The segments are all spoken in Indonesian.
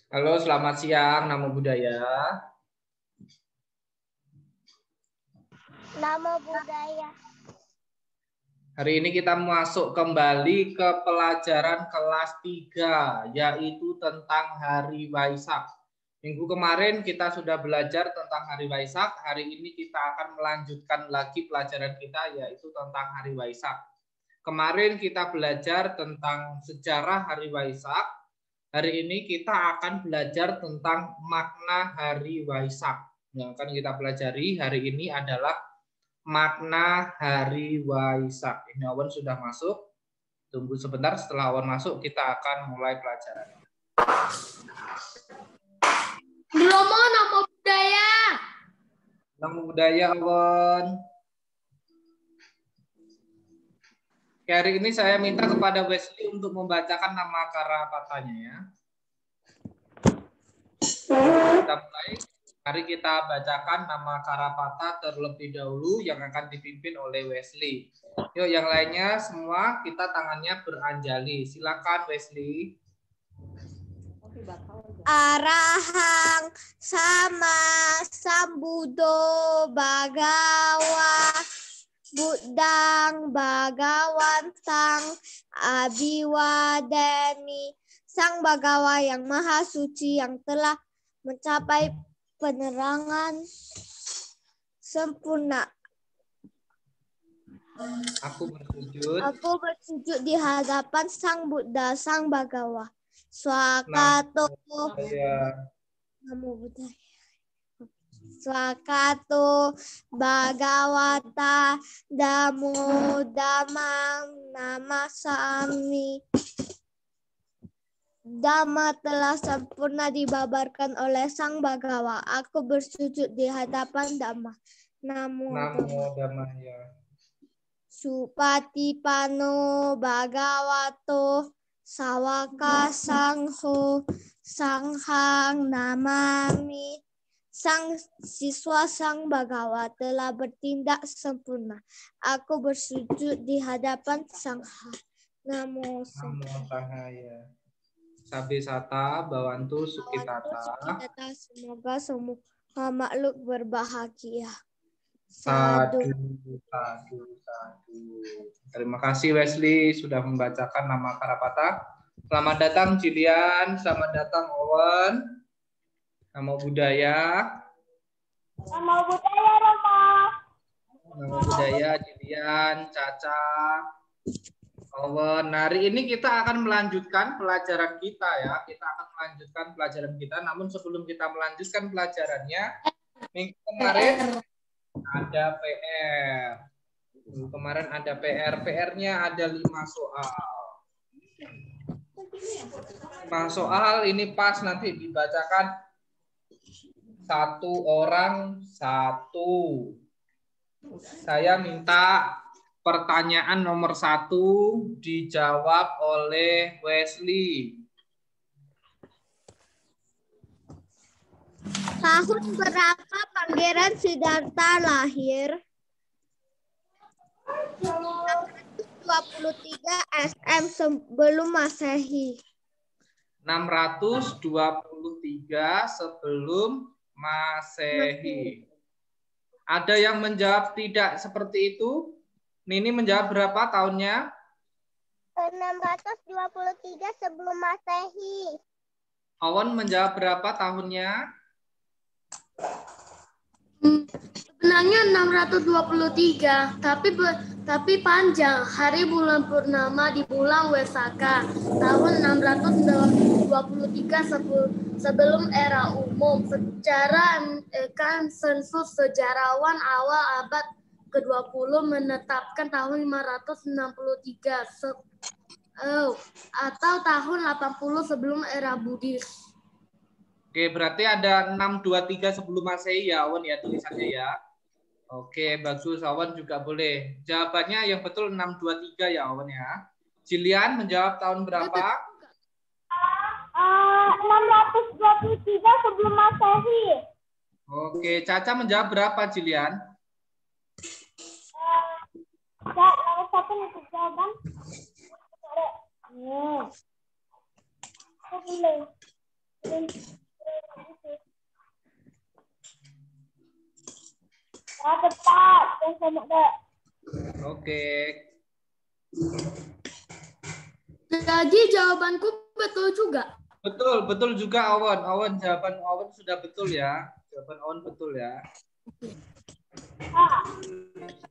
Halo, selamat siang. Namo Buddhaya. Namo Buddhaya. Hari ini kita masuk kembali ke pelajaran kelas 3, yaitu tentang Hari Waisak. Minggu kemarin kita sudah belajar tentang Hari Waisak. Hari ini kita akan melanjutkan lagi pelajaran kita, yaitu tentang Hari Waisak. Kemarin kita belajar tentang sejarah Hari Waisak. Hari ini kita akan belajar tentang makna Hari Waisak. Yang akan kita pelajari hari ini adalah makna Hari Waisak. Ini Awan sudah masuk. Tunggu sebentar, setelah Awan masuk kita akan mulai pelajaran. Bromo Namo Buddhaya. Namo Buddhaya, Awan. Oke, hari ini saya minta kepada Wesley untuk membacakan nama Karapatanya ya. Kita mulai. Mari kita bacakan nama Karapata terlebih dahulu yang akan dipimpin oleh Wesley. Yuk, yang lainnya semua kita tangannya beranjali. Silakan Wesley. Arahang sama Sambuddho Bhagawa Buddhang Bhagawantang Abhiwadami. Sang Bhagawa yang maha suci yang telah mencapai penerangan sempurna. Aku bersujud. Aku bersujud di hadapan Sang Buddha, Sang Bhagawa. Swakato. Namo Buddhaya. Swakato Bhagawata Damo Damang Namasami. Dhamma telah sempurna dibabarkan oleh Sang Bhagawa. Aku bersujud di hadapan Dhamma. Namo Dhammaya. Supatipano Bhagavato Sawaka Sangho Sanghang Namami. Sang siswa Sang Bhagawa telah bertindak sempurna. Aku bersujud di hadapan Sangha. Namo Sahaya. Sabe Sata Bawantu Sukitata. Semoga semua makhluk berbahagia. Sadu, sadu, sadu. Terima kasih Wesley sudah membacakan nama Karapata. Selamat datang Jilian, selamat datang Owen. Namo Buddhaya. Namo Buddhaya, Rama. Namo Buddhaya, Jilian, Caca, Owen. Hari ini kita akan melanjutkan pelajaran kita ya. Kita akan melanjutkan pelajaran kita. Namun sebelum kita melanjutkan pelajarannya, minggu kemarin ada PR. Kemarin ada PR. PR-nya ada 5 soal. 5 soal ini pas nanti dibacakan satu orang satu. Saya minta pertanyaan nomor 1 dijawab oleh Wesley. Tahun berapa Pangeran Siddhartha lahir? 623 SM sebelum Masehi. 623 sebelum Masehi. Ada yang menjawab tidak seperti itu? Nini menjawab berapa tahunnya? 623 sebelum Masehi. Awan menjawab berapa tahunnya? Sebenarnya 623, tapi panjang. Hari bulan purnama di bulan Wesaka tahun 623 sebelum era umum. Secara konsensus sejarawan awal abad ke-20 menetapkan tahun 563 atau tahun 80 sebelum era Buddhis. Oke, berarti ada 623 sebelum Masehi ya, Awan ya tulisannya ya. Oke, bagus. Awan juga boleh. Jawabannya yang betul 623 ya, Awan ya. Jilian menjawab tahun berapa? 623 sebelum Masehi. Oke, Caca menjawab berapa, Jilian? Nomor 1 untuk jawaban. Oke. Jadi jawabanku betul juga. Betul juga Awan. Awan, jawaban Awan sudah betul ya. Jawaban Awan betul ya.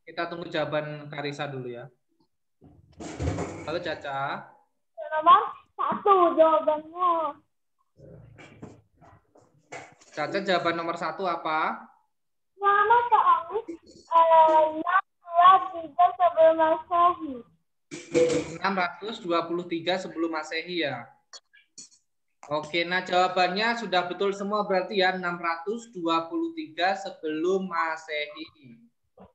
Kita tunggu jawaban Karisa dulu ya. Halo Caca. Nomor 1 jawabannya. Caca, jawaban nomor 1 apa? Nama seorang 623 sebelum Masehi. 623 sebelum Masehi ya. Oke, nah jawabannya sudah betul semua berarti ya 623 sebelum Masehi.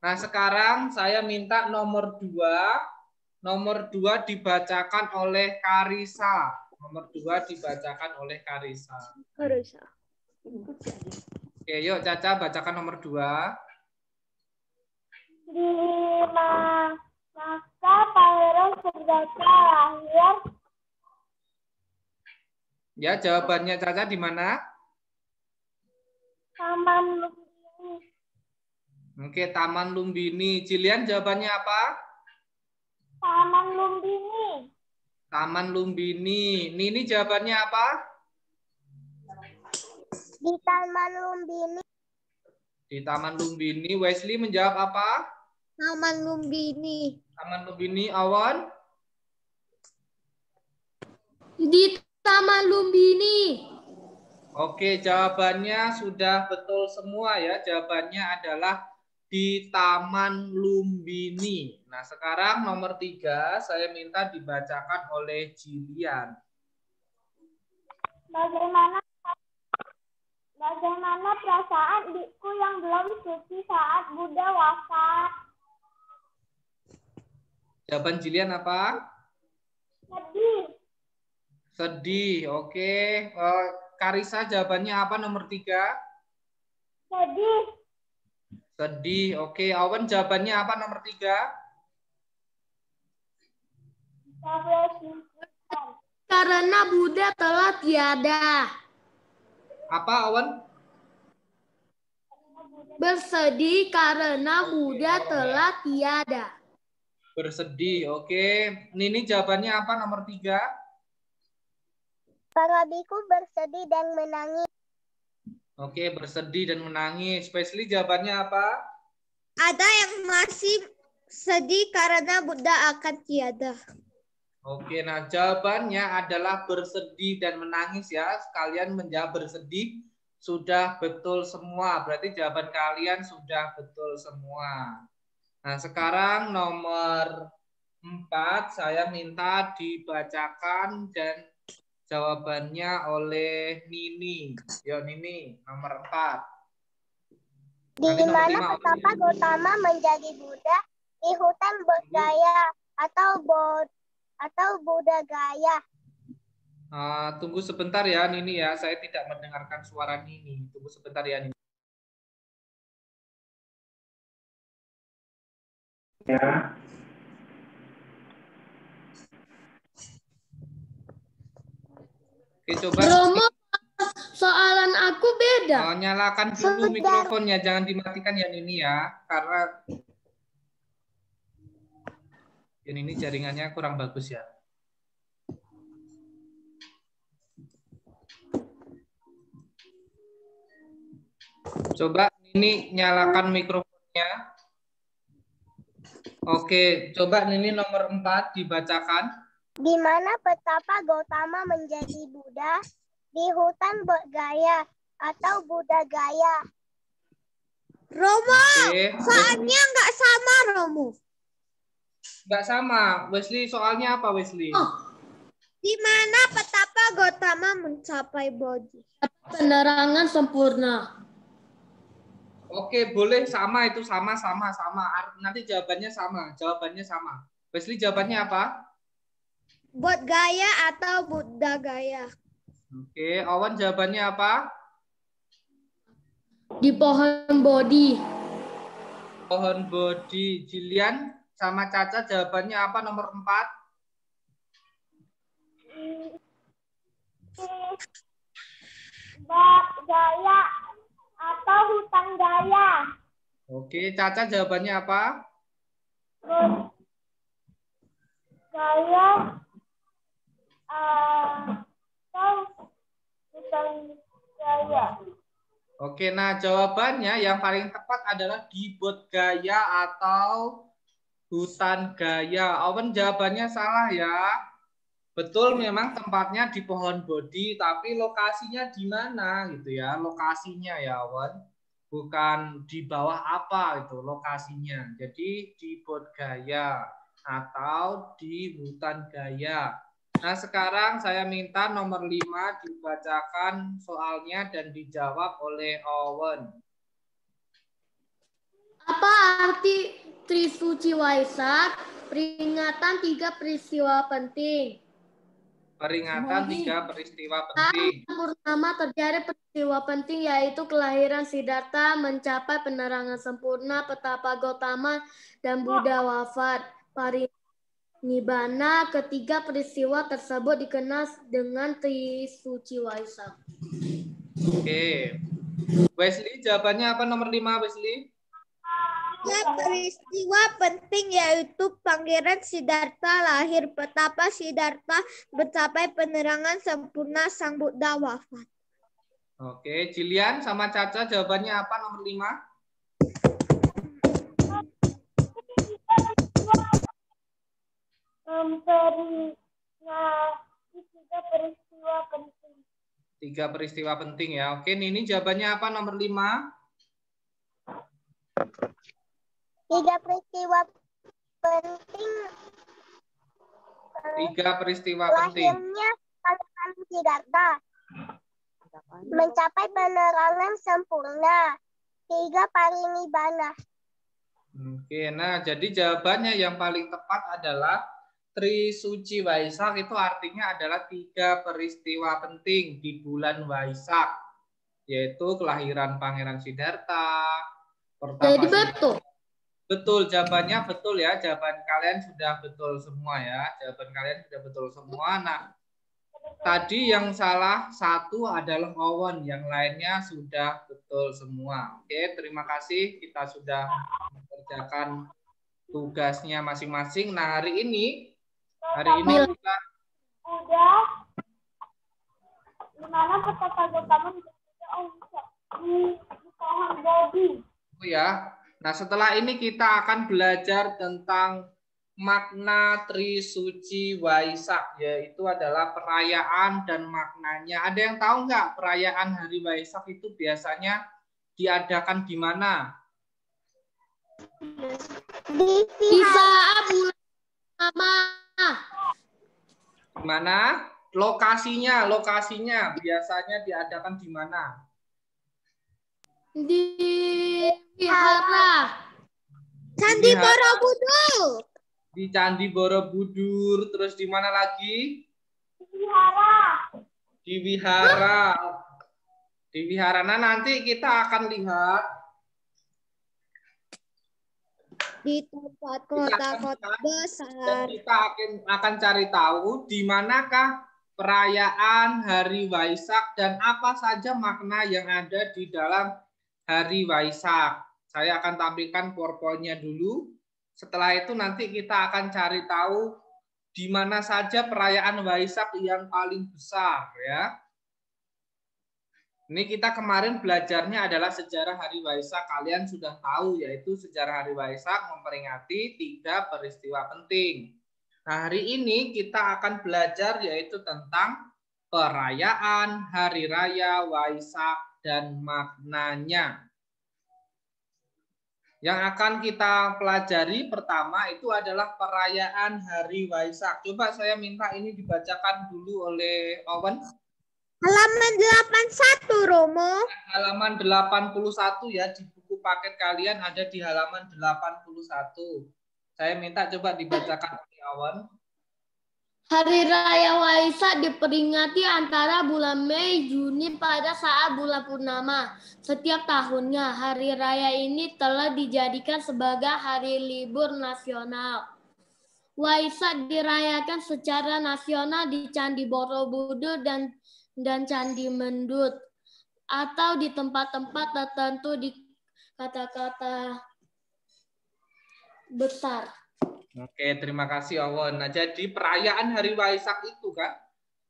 Nah, sekarang saya minta nomor 2. Nomor 2 dibacakan oleh Karisa. Nomor 2 dibacakan oleh Karisa. Karisa. Oke, yuk Caca bacakan nomor 2. Di masa Pangeran Siddhartha lahir. Ya, jawabannya Caca di mana? Taman Lumbini. Oke, Taman Lumbini. Jilian jawabannya apa? Taman Lumbini. Taman Lumbini. Nini jawabannya apa? Di Taman Lumbini. Di Taman Lumbini. Wesley menjawab apa? Taman Lumbini. Taman Lumbini. Awan? Di Taman Lumbini. Oke, jawabannya sudah betul semua ya. Jawabannya adalah di Taman Lumbini. Nah, sekarang nomor 3 saya minta dibacakan oleh Jilian. Bagaimana perasaan Biku yang belum suci saat Buddha wafat? Jawaban Jilian apa? Sedih. Sedih. Oke. Karisa jawabannya apa nomor 3? Sedih. Sedih. Oke. Awan jawabannya apa nomor 3? Karena Buddha telah tiada. Apa Awan? Bersedih karena Buddha telah tiada. Bersedih. Oke. Nini jawabannya apa nomor 3? Para biku bersedih dan menangis. Oke, bersedih dan menangis. Wesley jawabannya apa? Ada yang masih sedih karena Buddha akan tiada. Oke, nah jawabannya adalah bersedih dan menangis ya. Kalian menjawab bersedih sudah betul semua. Berarti jawaban kalian sudah betul semua. Nah, sekarang nomor 4 saya minta dibacakan dan jawabannya oleh Nini. Yo Nini, nomor 4. Di mana betapa Gautama menjadi Buddha? Di hutan Bodhgaya atau Buddha Gaya? Tunggu sebentar ya Nini ya. Saya tidak mendengarkan suara Nini. Tunggu sebentar ya Nini. Ya. Oke, coba. Romo, soalan aku beda. Nyalakan dulu mikrofonnya, jangan dimatikan ya Nini ya, karena ini jaringannya kurang bagus ya. Coba Nini nyalakan mikrofonnya. Oke, coba Nini nomor 4 dibacakan. Di mana betapa Gautama menjadi Buddha? Di hutan Bodhgaya atau Buddha Gaya? Romo, soalnya nggak sama Romo. Nggak sama. Wesley, soalnya apa Wesley? Di mana betapa Gautama mencapai Bodhi? Penerangan sempurna. Oke, boleh sama itu sama. Nanti jawabannya sama. Jawabannya sama. Wesley jawabannya apa? Bodhgaya atau Buddha Gaya? Oke, Awan jawabannya apa? Di pohon Bodhi. Pohon Bodhi. Jilian sama Caca jawabannya apa nomor 4? Gaya. Oke, Caca jawabannya apa? Gaya atau hutan gaya. Oke, nah jawabannya yang paling tepat adalah di Bodhgaya atau hutan gaya. Owen jawabannya salah ya. Betul, memang tempatnya di Pohon Bodhi, tapi lokasinya di mana gitu ya? Lokasinya ya, Owen. Bukan di bawah apa itu lokasinya. Jadi di Bodhgaya atau di hutan gaya. Nah, sekarang saya minta nomor 5 dibacakan soalnya dan dijawab oleh Owen. Apa arti Trisuci Waisak? Peringatan 3 peristiwa penting. Peringatan 3 peristiwa penting. Purnama terjadi peristiwa penting yaitu kelahiran Siddhartha, mencapai penerangan sempurna, petapa Gautama, dan Buddha wafat. Parinibbana, ketiga peristiwa tersebut dikenal dengan Trisuci Waisak. Oke. Wesley, jawabannya apa nomor 5, Wesley? Ya, peristiwa penting yaitu Pangeran Siddhartha lahir, petapa Siddhartha mencapai penerangan sempurna, Sang Buddha wafat. Oke, Jilian sama Caca jawabannya apa nomor 5? Tiga peristiwa penting. 3 peristiwa penting ya. Oke, Nini jawabannya apa nomor 5? 3 peristiwa penting. 3 peristiwa penting. Lahirnya Pangeran Siddhartha, mencapai penerangan sempurna, 3 parinibbana. Oke, nah jadi jawabannya yang paling tepat adalah Trisuci Waisak, itu artinya adalah 3 peristiwa penting di bulan Waisak, yaitu kelahiran Pangeran Siddhartha, Jadi betul. Betul, jawabannya betul ya. Jawaban kalian sudah betul semua ya. Jawaban kalian sudah betul semua. Nah, tadi yang salah satu adalah Owen, yang lainnya sudah betul semua. Oke, terima kasih. Kita sudah mengerjakan tugasnya masing-masing. Nah, hari ini kita udah gimana petapa Gautama di Pohon Bodhi. ya. Nah, setelah ini kita akan belajar tentang makna Trisuci Waisak, yaitu adalah perayaan dan maknanya. Ada yang tahu nggak perayaan Hari Waisak itu biasanya diadakan di mana? Di saat bulan pertama. Di mana? Lokasinya biasanya diadakan di mana? Di wihara. Candi Borobudur. Di Candi Borobudur, terus di mana lagi? Di wihara. Di wihara. Nah, nanti kita akan lihat Di tempat kota-kota besar. dan kita akan cari tahu di manakah perayaan Hari Waisak dan apa saja makna yang ada di dalam Hari Waisak. Saya akan tampilkan PowerPoint-nya dulu. Setelah itu nanti kita akan cari tahu di mana saja perayaan Waisak yang paling besar ya. Ini kita kemarin belajarnya adalah sejarah Hari Waisak. Kalian sudah tahu yaitu sejarah Hari Waisak memperingati 3 peristiwa penting. Nah, hari ini kita akan belajar yaitu tentang perayaan Hari Raya Waisak dan maknanya. Yang akan kita pelajari pertama itu adalah perayaan Hari Waisak. Coba saya minta ini dibacakan dulu oleh Owen. Halaman 81, Romo. Halaman 81 ya, di buku paket kalian ada di halaman 81. Saya minta coba dibacakan oleh Owen. Hari Raya Waisak diperingati antara bulan Mei Juni pada saat bulan purnama. Setiap tahunnya, hari raya ini telah dijadikan sebagai hari libur nasional. Waisak dirayakan secara nasional di Candi Borobudur dan Candi Mendut, atau di tempat-tempat tertentu di kata-kata besar. Oke, terima kasih Awon. Nah, jadi perayaan Hari Waisak itu kan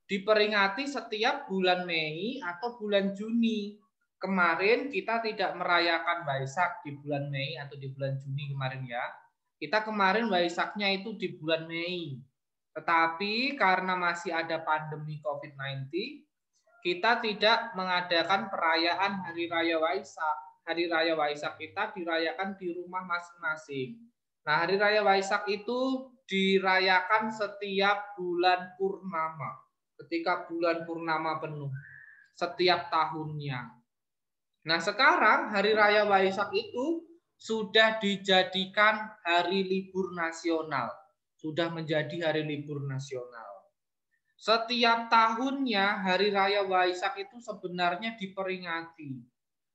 diperingati setiap bulan Mei atau bulan Juni. Kemarin kita tidak merayakan Waisak di bulan Mei atau di bulan Juni kemarin ya. Kita kemarin Waisaknya itu di bulan Mei. Tetapi karena masih ada pandemi COVID-19, kita tidak mengadakan perayaan Hari Raya Waisak. Hari Raya Waisak kita dirayakan di rumah masing-masing. Nah, Hari Raya Waisak itu dirayakan setiap bulan purnama. Ketika bulan purnama penuh. Setiap tahunnya. Nah, sekarang Hari Raya Waisak itu sudah dijadikan hari libur nasional. Sudah menjadi hari libur nasional. Setiap tahunnya Hari Raya Waisak itu sebenarnya diperingati.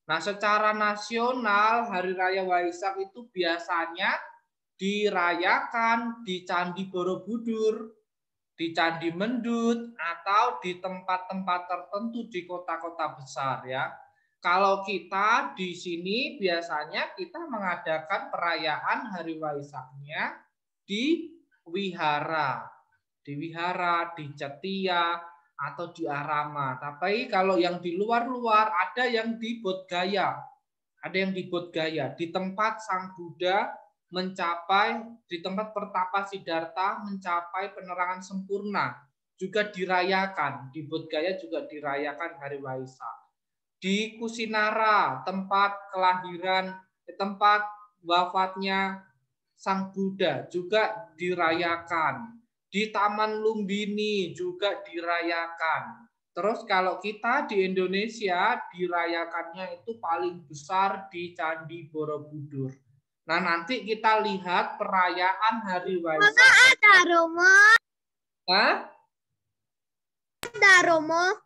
Nah, secara nasional Hari Raya Waisak itu biasanya dirayakan di Candi Borobudur, di Candi Mendut, atau di tempat-tempat tertentu di kota-kota besar ya. Kalau kita di sini biasanya kita mengadakan perayaan Hari Waisaknya di wihara. Di wihara, di Cetia, atau di Arama. Tapi kalau yang di luar-luar ada yang di Bodhgaya. Ada yang di Bodhgaya, di tempat Sang Buddha mencapai, di tempat pertapa Siddhartha mencapai penerangan sempurna. Juga dirayakan, di Bodhgaya juga dirayakan Hari Waisak. Di Kusinara, tempat kelahiran, tempat wafatnya Sang Buddha juga dirayakan. Di Taman Lumbini juga dirayakan. Terus kalau kita di Indonesia dirayakannya itu paling besar di Candi Borobudur. Nah, nanti kita lihat perayaan Hari Waisak. Ada Romo. Hah? Ada Romo.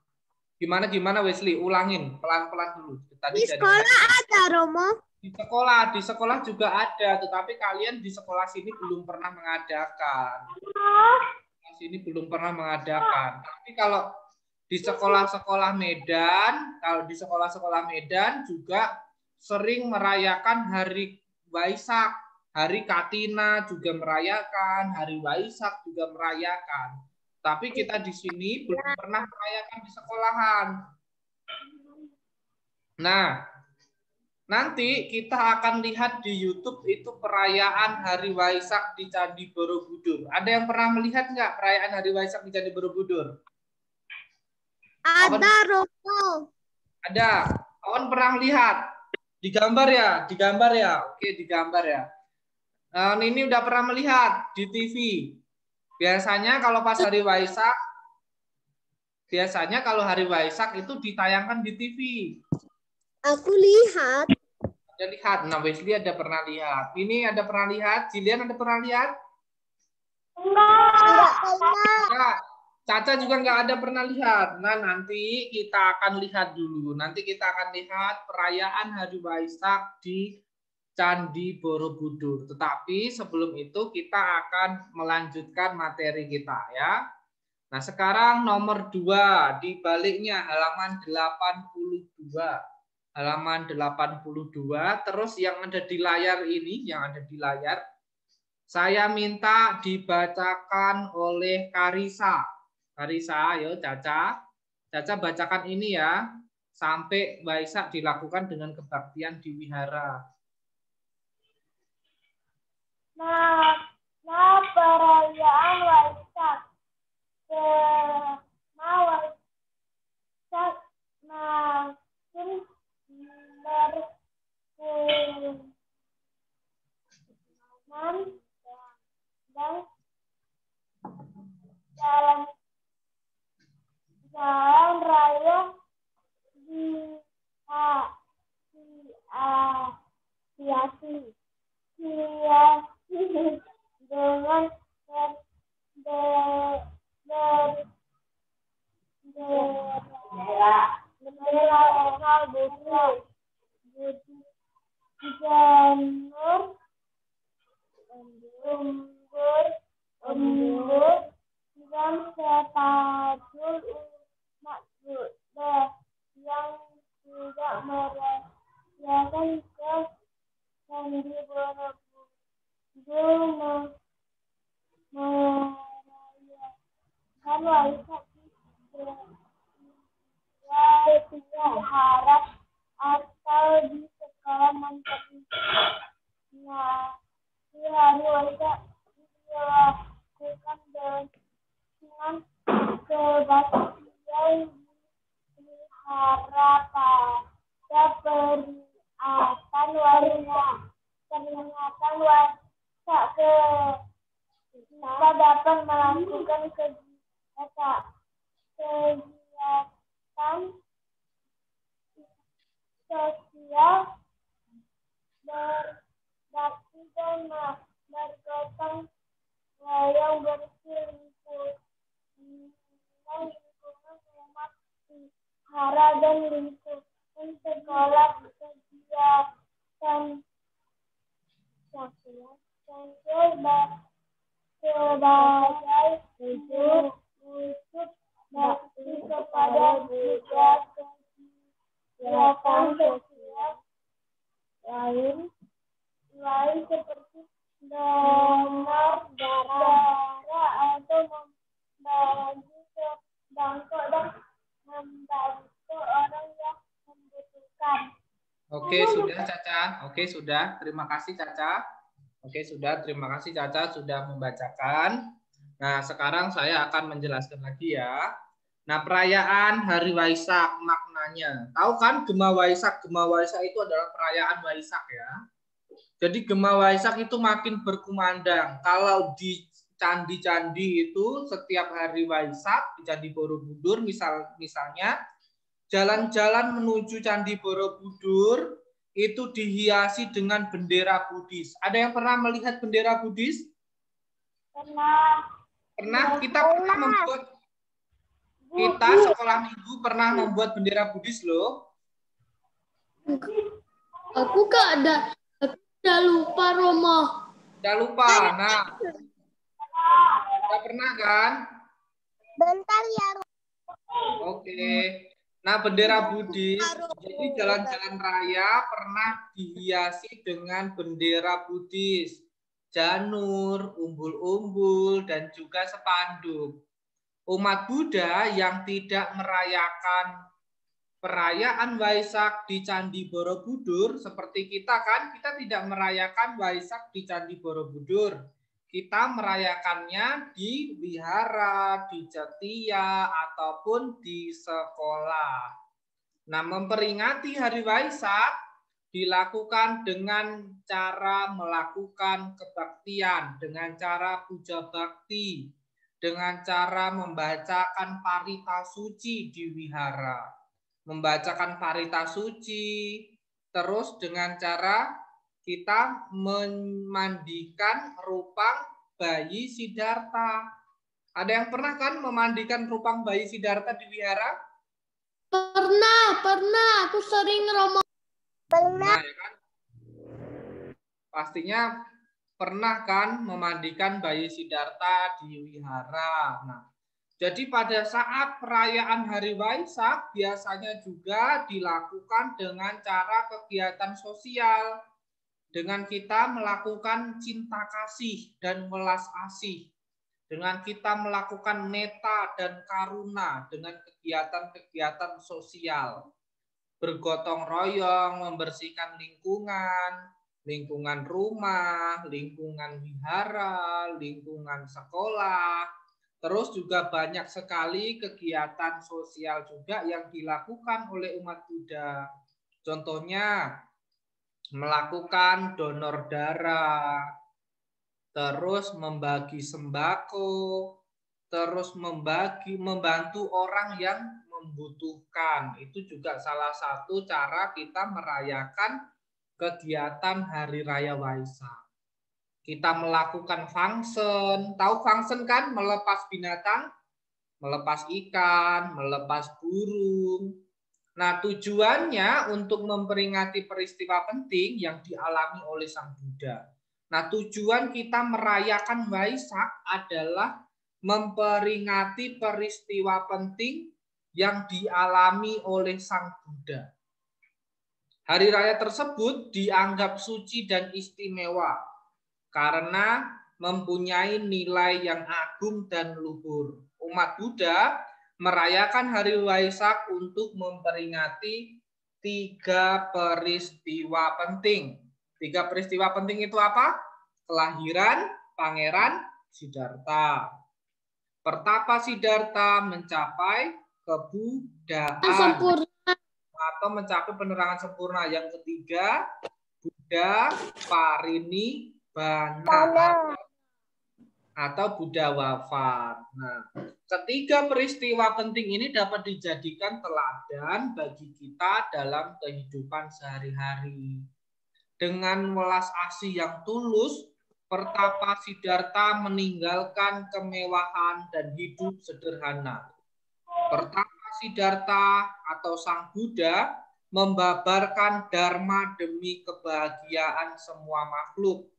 Gimana Wesley? Ulangin pelan-pelan dulu. Tadi di sekolah ada Romo. Di sekolah juga ada, tetapi kalian di sekolah sini belum pernah mengadakan. Tapi kalau di sekolah-sekolah Medan, juga sering merayakan Hari Waisak, Hari Katina juga merayakan, Hari Waisak juga merayakan. Tapi kita di sini belum pernah merayakan di sekolahan. Nah, nanti kita akan lihat di YouTube itu perayaan Hari Waisak di Candi Borobudur. Ada yang pernah melihat nggak perayaan Hari Waisak di Candi Borobudur? Ada Romo. Ada. Awan pernah lihat? Digambar ya? Oke, digambar ya. Ini udah pernah melihat di TV. Biasanya kalau Hari Waisak itu ditayangkan di TV. Aku lihat. Ada lihat. Nah, Wesley ada pernah lihat. Ini ada pernah lihat. Jilian ada pernah lihat? Enggak. Caca juga nggak ada pernah lihat. Nah, nanti kita akan lihat dulu. Nanti kita akan lihat perayaan Hari Waisak di Candi Borobudur. Tetapi sebelum itu kita akan melanjutkan materi kita ya. Nah, sekarang nomor 2 di baliknya halaman 82. Halaman 82. Terus yang ada di layar ini, saya minta dibacakan oleh Karisa. Karisa, ayo Caca. Caca bacakan ini ya. Sampai Waisak dilakukan dengan kebaktian di wihara. Nah, perayaan Waisak. Waisak makin berkenan dan jalan raya hiasi dengan bendera Buddha, embur dan sepatul umat Buddha yang tidak merayakan harap atau di sekolah memperingati hari Waisak dilakukan dengan kebaktian dipelihara pada peringatan Waisak kita dapat melakukan kegiatan sosial berbakti dan bergotong royong bersih lingkungan rumah wihara dan lingkungan sekolah kegiatan sosial sebagai wujud bakti kepada budaya kegiatan sosial lain seperti donor darah atau membagi sembako dan membantu orang yang membutuhkan. Oke, sudah Caca. Oke, sudah. Terima kasih Caca. Oke, sudah. Terima kasih Caca sudah membacakan. Nah, sekarang saya akan menjelaskan lagi ya. Nah, perayaan Hari Waisak maknanya. Tahu kan Gema Waisak? Gema Waisak itu adalah perayaan Waisak ya. Jadi Gema Waisak itu makin berkumandang. Kalau di candi-candi itu setiap hari Waisak di Candi Borobudur misalnya jalan-jalan menuju Candi Borobudur itu dihiasi dengan bendera Buddhis. Ada yang pernah melihat bendera Buddhis? Pernah. Kita sekolah minggu pernah membuat bendera Buddhis loh. Aku udah lupa, Romo. Udah lupa. Nah, udah pernah kan? Bentar ya. Oke. Nah, bendera Buddhis, jadi jalan-jalan raya pernah dihiasi dengan bendera Buddhis, janur, umbul-umbul, dan juga spanduk. Umat Buddha yang tidak merayakan perayaan Waisak di Candi Borobudur, seperti kita kan, kita tidak merayakan Waisak di Candi Borobudur. Kita merayakannya di wihara, di cetia, ataupun di sekolah. Nah, memperingati Hari Waisak dilakukan dengan cara melakukan kebaktian, dengan cara puja bakti, dengan cara membacakan parita suci di wihara. Membacakan parita suci, terus dengan cara kita memandikan rupang bayi Siddhartha. Ada yang pernah kan memandikan rupang bayi Siddhartha di wihara? Pernah. Aku sering, Romo. Nah, ya kan? Pastinya pernah kan memandikan bayi Siddhartha di wihara. Nah, jadi pada saat perayaan Hari Waisak biasanya juga dilakukan dengan cara kegiatan sosial. Dengan kita melakukan cinta kasih dan welas asih. Dengan kita melakukan metta dan karuna dengan kegiatan-kegiatan sosial. Bergotong royong, membersihkan lingkungan rumah, lingkungan wihara, lingkungan sekolah. Terus juga banyak sekali kegiatan sosial juga yang dilakukan oleh umat Buddha. Contohnya, melakukan donor darah, terus membagi sembako, terus membantu orang yang membutuhkan. Itu juga salah satu cara kita merayakan kegiatan Hari Raya Waisak. Kita melakukan function, tahu function kan? Melepas binatang, melepas ikan, melepas burung. Nah, tujuannya untuk memperingati peristiwa penting yang dialami oleh Sang Buddha. Nah, tujuan kita merayakan Waisak adalah memperingati peristiwa penting yang dialami oleh Sang Buddha. Hari raya tersebut dianggap suci dan istimewa karena mempunyai nilai yang agung dan luhur. Umat Buddha merayakan Hari Waisak untuk memperingati 3 peristiwa penting. 3 peristiwa penting itu apa? Kelahiran Pangeran Siddhartha. Pertapa Siddhartha mencapai kebudaan Sempurna. atau mencapai penerangan sempurna. Yang ketiga, Buddha Parinibbana atau Buddha wafat. Nah, ketiga peristiwa penting ini dapat dijadikan teladan bagi kita dalam kehidupan sehari-hari. Dengan welas asih yang tulus, Pertapa Siddhartha meninggalkan kemewahan dan hidup sederhana. Pertapa Siddhartha atau Sang Buddha membabarkan dharma demi kebahagiaan semua makhluk.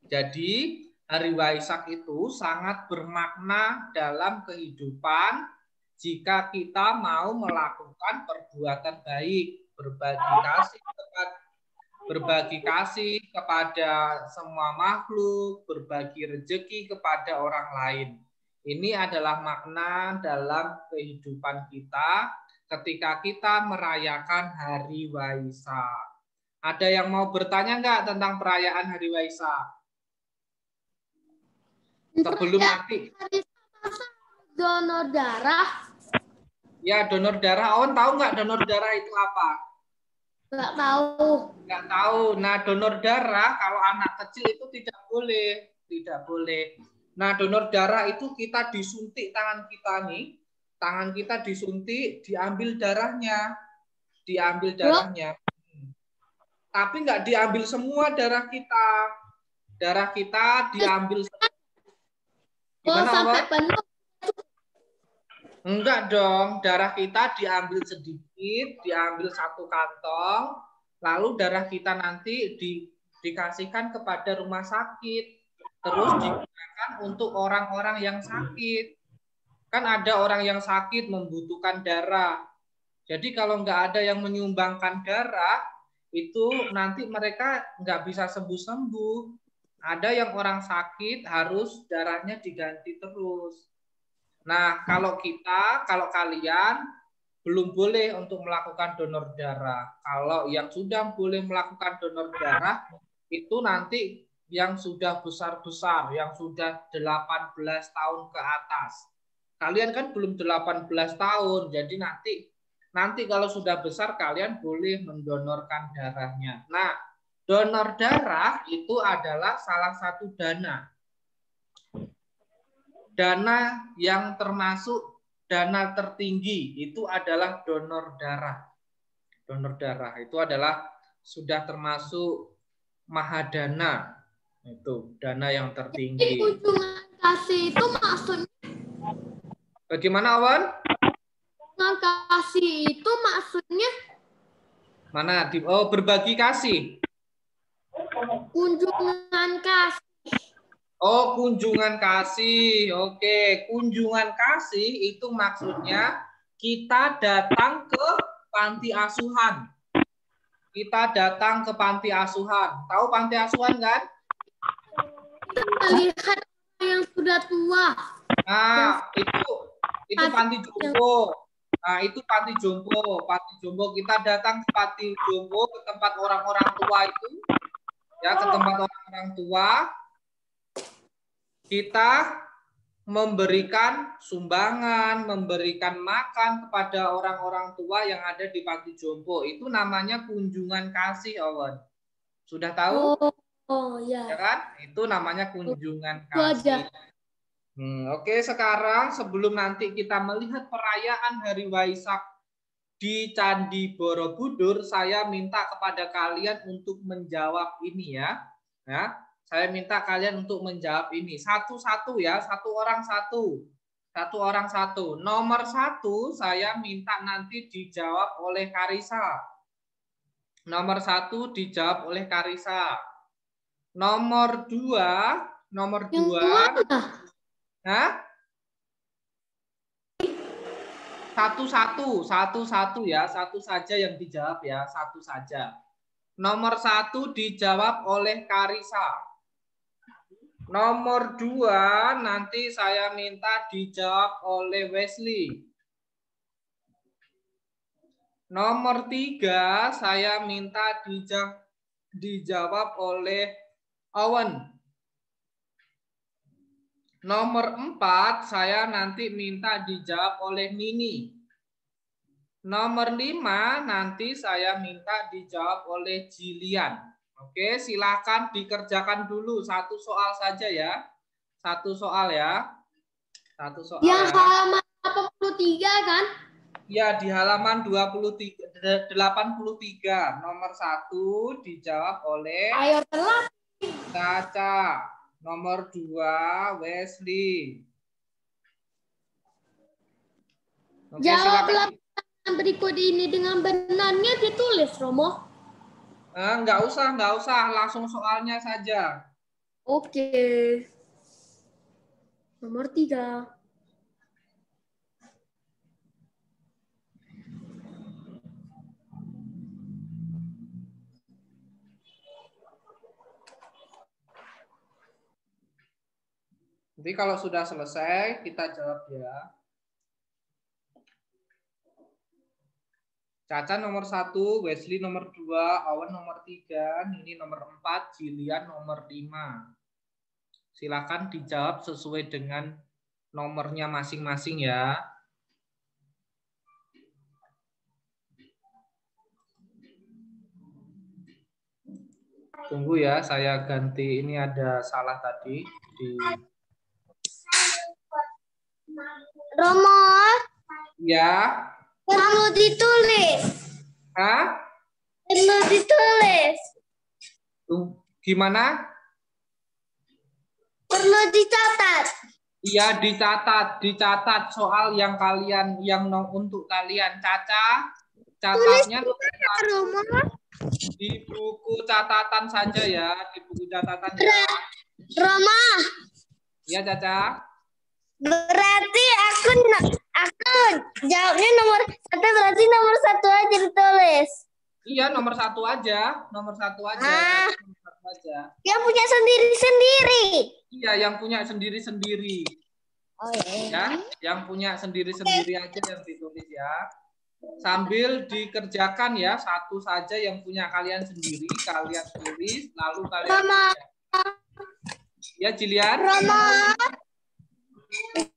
Jadi, Hari Waisak itu sangat bermakna dalam kehidupan jika kita mau melakukan perbuatan baik, berbagi kasih kepada semua makhluk, berbagi rezeki kepada orang lain. Ini adalah makna dalam kehidupan kita ketika kita merayakan Hari Waisak. Ada yang mau bertanya nggak tentang perayaan Hari Waisak? Sebelum nanti donor darah. Ya, donor darah. Awan tahu nggak donor darah itu apa? Nggak tahu. Nggak tahu. Nah, donor darah kalau anak kecil itu tidak boleh. Nah, donor darah itu kita disuntik tangan kita nih. Tangan kita disuntik, diambil darahnya. Tapi nggak diambil semua darah kita. Darah kita diambil. Gimana, sampai Awan? penuh. Enggak dong, darah kita diambil sedikit, diambil 1 kantong, lalu darah kita nanti dikasihkan kepada rumah sakit, terus digunakan untuk orang-orang yang sakit. Kan ada orang yang sakit membutuhkan darah. Jadi kalau nggak ada yang menyumbangkan darah, itu nanti mereka nggak bisa sembuh-sembuh. Ada yang orang sakit harus darahnya diganti terus. Nah, kalau kalian belum boleh untuk melakukan donor darah. Kalau yang sudah boleh melakukan donor darah, itu nanti yang sudah besar-besar, yang sudah 18 tahun ke atas. Kalian kan belum 18 tahun, jadi nanti kalau sudah besar kalian boleh mendonorkan darahnya. Nah, donor darah itu adalah salah satu dana. Dana yang termasuk dana tertinggi itu adalah donor darah. Donor darah itu adalah sudah termasuk mahadana. Itu dana yang tertinggi. Kunjungan kasih itu maksudnya. Bagaimana, Awan? Kunjungan kasih itu maksudnya. Mana? Oh, berbagi kasih. Kunjungan kasih. Oh, kunjungan kasih. Oke, kunjungan kasih itu maksudnya kita datang ke panti asuhan. Kita datang ke panti asuhan. Tahu panti asuhan kan? Kita melihat yang sudah tua. Nah, itu panti jompo. Nah, itu panti jompo. Panti jompo, kita datang ke panti jompo, ke tempat orang-orang tua itu. Ya, ke tempat orang-orang tua. Kita memberikan sumbangan, memberikan makan kepada orang-orang tua yang ada di panti jompo. Itu namanya kunjungan kasih, Awan. Sudah tahu? Oh ya. Ya kan? Itu namanya kunjungan kasih. Oke, sekarang sebelum nanti kita melihat perayaan Hari Waisak di Candi Borobudur, saya minta kepada kalian untuk menjawab ini ya. Saya minta kalian untuk menjawab ini satu-satu ya, satu orang satu. Nomor 1 saya minta nanti dijawab oleh Karisa. Nomor 1 dijawab oleh Karisa. Nomor 2 Hah? Satu-satu ya, satu saja yang dijawab ya, satu saja. Nomor 1 dijawab oleh Karisa. Nomor 2 nanti saya minta dijawab oleh Wesley. Nomor 3 saya minta dijawab oleh Owen. Nomor 4 saya nanti minta dijawab oleh Nini. Nomor 5 nanti saya minta dijawab oleh Jilian. Oke, silakan dikerjakan dulu satu soal saja ya. Satu soal ya. Satu soal Yang ya. halaman 83 kan? Ya, di halaman 83 nomor 1 dijawab oleh Ayo telat. Caca. Nomor 2 Wesley. Oke, Jawablah silakan. berikut ini dengan benarnya ditulis, Romo. Enggak usah, langsung soalnya saja. Oke. Nomor 3. Nanti kalau sudah selesai kita jawab ya. Caca nomor 1, Wesley nomor 2, Owen nomor 3, Nini nomor 4, Jilian nomor 5. Silakan dijawab sesuai dengan nomornya masing-masing ya. Tunggu ya, saya ganti. Ini ada salah tadi di Romo, ya. perlu ditulis. Hah? Perlu ditulis. Gimana? Perlu dicatat. Iya, dicatat soal yang untuk kalian. Caca, catatnya Romo. di buku catatan saja ya, di buku catatan ya. Romo, Iya, Caca. berarti aku jawabnya nomor 1, berarti nomor 1 aja ditulis. Iya, nomor 1 aja, nomor 1 aja. Nomor 1 aja. Yang punya sendiri-sendiri. Iya, yang punya sendiri-sendiri. Oh, iya. Ya, yang punya sendiri-sendiri aja yang ditulis ya. Sambil dikerjakan ya, satu saja yang punya kalian sendiri, kalian tulis, lalu kalian Romo. Ya, Jilian. Romo,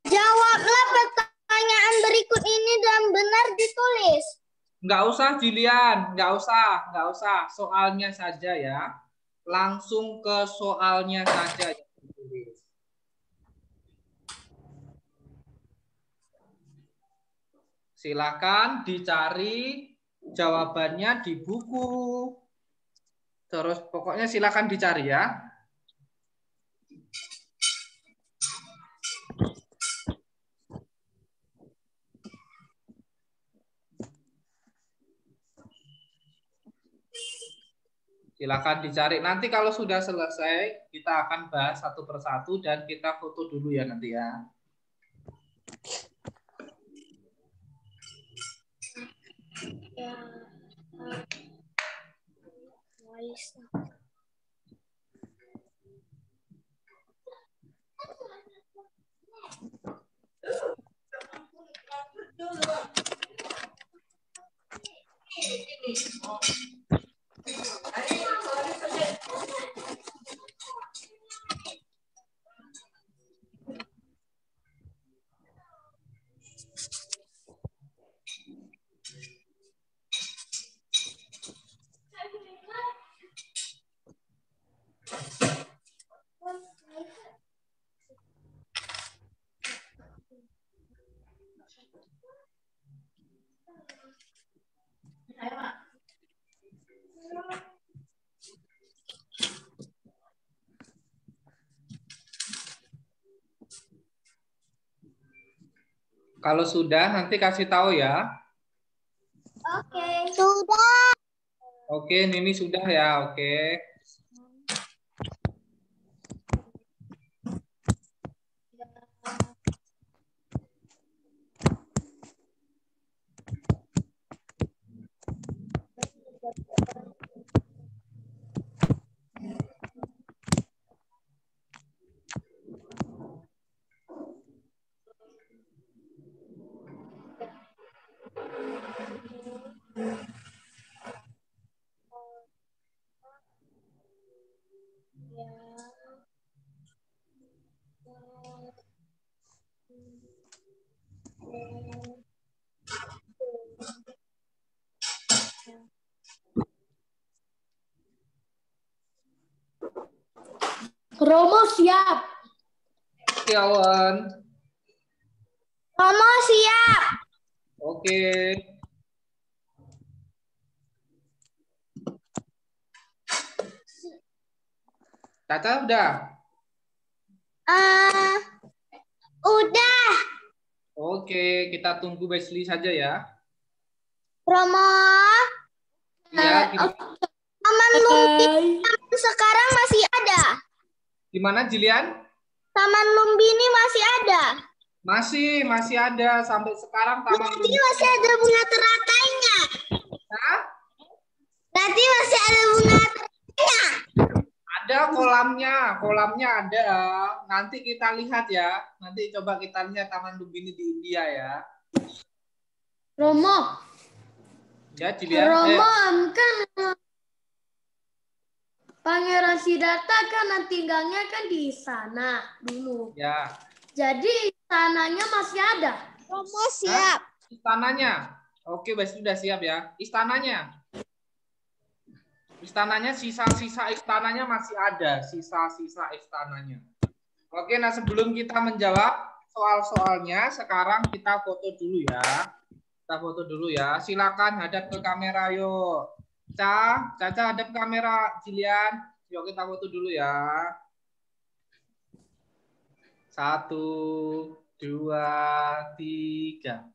jawablah pertanyaan berikut ini dan benar ditulis. Nggak usah, Jilian, nggak usah. Soalnya saja ya. Langsung ke soalnya saja yang ditulis. Silakan dicari jawabannya di buku. Terus pokoknya silakan dicari ya. Silakan dicari. Nanti kalau sudah selesai, kita akan bahas satu persatu dan kita foto dulu ya nanti ya. Kalau sudah, nanti kasih tahu ya. Oke. Sudah. Oke, Nini sudah ya. Oke. Romo siap. Oke, Awan. Romo siap. Oke. Caca udah? Udah. Oke, kita tunggu Wesley saja ya. Romo. Ya, gimana? Taman Lumbini sekarang masih ada. Gimana, Jilian? Taman Lumbini masih ada. Masih ada sampai sekarang Taman Berarti Lumbini. masih ada bunga teratainya. Hah? Berarti masih ada bunga teratainya. Ada kolamnya ada. Nanti kita lihat ya. Nanti coba kita lihat Taman Lumbini di India ya. Romo. Ya, Jilian. Romo kan Pangeran Siddhartha kan tinggalnya kan di sana dulu. Ya. Jadi istananya masih ada. Romo siap. Istananya. Oke, Wesley sudah siap ya. Istananya. Istananya, sisa-sisa istananya masih ada. Sisa-sisa istananya. Oke, nah sebelum kita menjawab soal-soalnya, sekarang kita foto dulu ya. Kita foto dulu ya. Silakan hadap ke kamera yuk. Caca hadap kamera, Jilian. Yuk kita foto dulu ya. 1, 2, 3.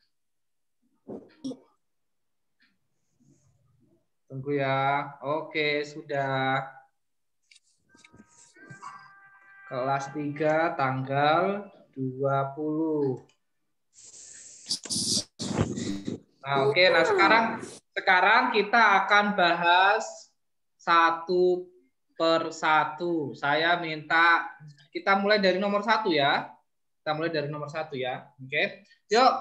Tunggu ya. Oke, sudah. Kelas 3 tanggal 20. Nah, oke. Nah, sekarang kita akan bahas satu per satu. Saya minta kita mulai dari nomor 1 ya. Kita mulai dari nomor 1 ya. Oke. Yuk.